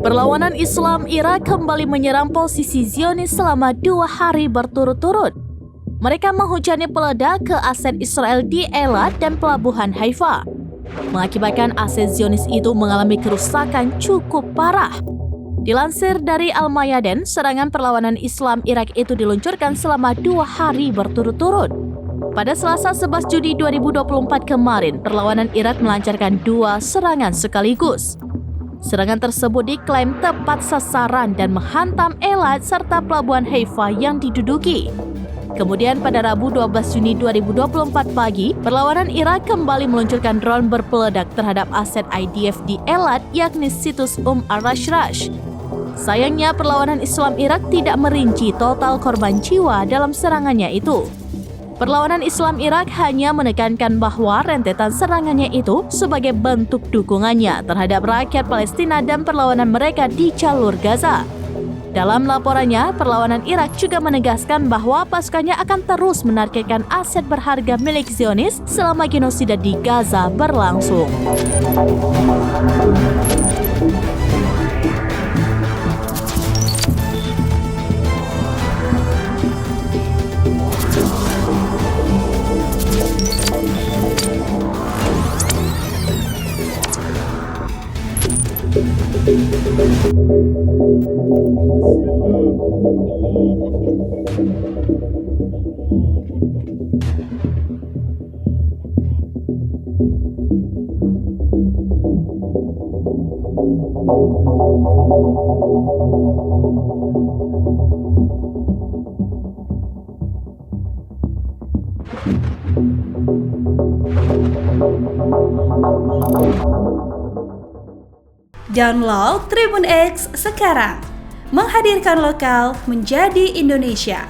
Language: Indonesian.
Perlawanan Islam Irak kembali menyerang posisi Zionis selama 2 hari berturut-turut. Mereka menghujani peledak ke aset Israel di Eilat dan pelabuhan Haifa, mengakibatkan aset Zionis itu mengalami kerusakan cukup parah. Dilansir dari Al-Mayadin, serangan perlawanan Islam Irak itu diluncurkan selama 2 hari berturut-turut. Pada Selasa 11 Juni 2024 kemarin, perlawanan Irak melancarkan 2 serangan sekaligus. Serangan tersebut diklaim tepat sasaran dan menghantam Eilat serta pelabuhan Haifa yang diduduki. Kemudian pada Rabu 12 Juni 2024 pagi, perlawanan Irak kembali meluncurkan drone berpeledak terhadap aset IDF di Eilat, yakni situs al-Rashrash. Sayangnya, perlawanan Islam Irak tidak merinci total korban jiwa dalam serangannya itu. Perlawanan Islam Irak hanya menekankan bahwa rentetan serangannya itu sebagai bentuk dukungannya terhadap rakyat Palestina dan perlawanan mereka di jalur Gaza. Dalam laporannya, perlawanan Irak juga menegaskan bahwa pasukannya akan terus menargetkan aset berharga milik Zionis selama genosida di Gaza berlangsung. Download Tribun X sekarang, menghadirkan lokal menjadi Indonesia.